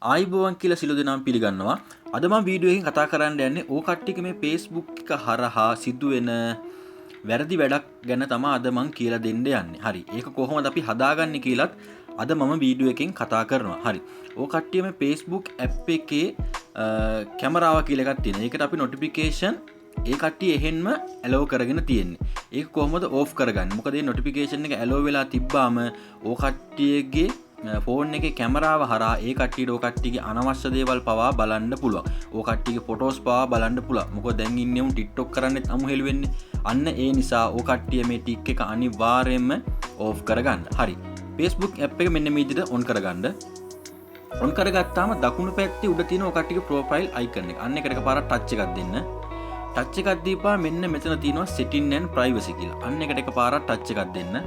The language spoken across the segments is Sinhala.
ආයිබෝවන් කියලා සිළු දෙනාම පිළිගන්නවා. අද මම වීඩියෝ එකකින් කතා කරන්න යන්නේ ඕ කට්ටියක මේ Facebook එක හරහා සිදුවෙන වැරදි වැඩක් ගැන තමයි අද මම කියලා දෙන්න යන්නේ. හරි. ඒක කොහොමද අපි හදාගන්නේ කියලාත් අද මම වීඩියෝ එකකින් කතා කරනවා. හරි. ඕ කට්ටිය මේ Facebook app එකේ කැමරාව කියලා එකක් තියෙනවා. ඒකට අපි notification ඒ කට්ටිය එහෙන්ම allow කරගෙන තියෙන්නේ. ඒක කොහොමද off කරගන්නේ? මොකද මේ notification එක allow වෙලා තිබ්බාම ඕ කට්ටියගේ ෆෝන් එකේ කැමරාව හරහා ඒ කට්ටියට ඕ කට්ටියගේ අනවශ්‍ය දේවල් පවා බලන්න පුළුවන්. ඕ කට්ටියගේ ෆොටෝස් පවා බලන්න පුළුවන්. මොකද දැන් ඉන්නේ උන් TikTok කරන්නෙත් අමුහෙලු වෙන්නේ. අන්න ඒ නිසා ඕ කට්ටිය මේ ටික් එක අනිවාර්යයෙන්ම off කරගන්න. හරි. Facebook app එක මෙන්න මේ විදිහට on කරගන්න. on කරගත්තාම දකුණු පැත්තේ උඩ තියෙන ඕ කට්ටියගේ profile icon එක. අන්න එකට එකපාරක් touch එකක් දෙන්න. touch එකක් දීපුවා මෙන්න මෙතන තියෙනවා setting and privacy කියලා. අන්න එකට එකපාරක් touch එකක් දෙන්න.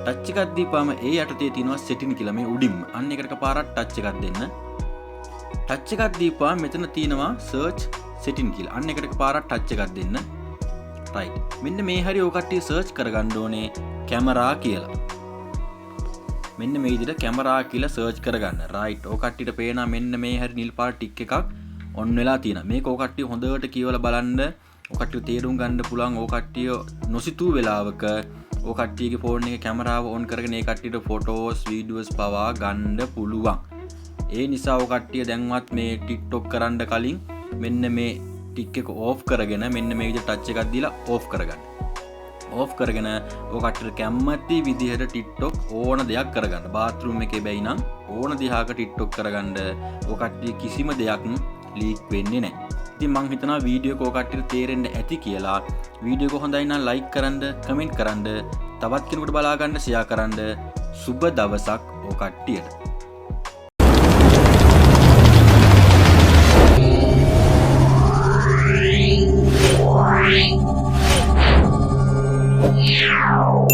ටච් එකක් දීපුවාම ඒ යටතේ තියෙනවා setting කියලා මේ උඩින්ම. අන්න එකට එකපාරක් ටච් එකක් දෙන්න. ටච් එකක් දීපුවාම මෙතන තියෙනවා search setting කියලා. අන්න එකට එකපාරක් ටච් එකක් දෙන්න. right. මෙන්න මේ හරිය ඔය කට්ටිය search කරගන්න ඕනේ කැමරා කියලා. මෙන්න මේ විදිහට කැමරා කියලා search කරගන්න. right. ඔය කට්ටියට පේනවා මෙන්න මේ හරිය නිල් පාට ටික් එකක් on වෙලා තියෙනවා. මේක ඔය කට්ටිය හොඳට කියවලා බලන්න. ඔය කට්ටිය තේරුම් ගන්න පුළුවන්. ඔය කට්ටිය නොසිතූ වෙලාවක ඕ කට්ටියගේ ෆෝන් එකේ කැමරාව ඔන් කරගෙන ඒ කට්ටියට ෆොටෝස් වීඩියෝස් පවා ගන්න පුළුවන්. ඒ නිසා ඕ කට්ටිය දැන්වත් මේ TikTok කරන්න කලින් මෙන්න මේ ටික් එක ඕෆ් කරගෙන මෙන්න මේ විදිහට ටච් එකක් දීලා ඕෆ් කරගන්න. ඕෆ් කරගෙන ඕ කට්ටියට කැමති විදිහට TikTok ඕන දෙයක් කරගන්න. බාත්රූම් එකේ බැයි නම් ඕන දිහාක TikTok කරගන්න. ඕ කට්ටිය කිසිම දෙයක් ලීක් වෙන්නේ නැහැ. ඉතින් මං හිතනවා වීඩියෝ එක ඔය කට්ටියට තේරෙන්න ඇති කියලා. වීඩියෝ එක හොඳයි නම් ලයික් කරන්න, කමෙන්ට් කරන්න, තවත් කෙනෙකුට බලා ගන්න ෂෙයා කරන්න. සුබ දවසක් ඔය කට්ටියට. Meow.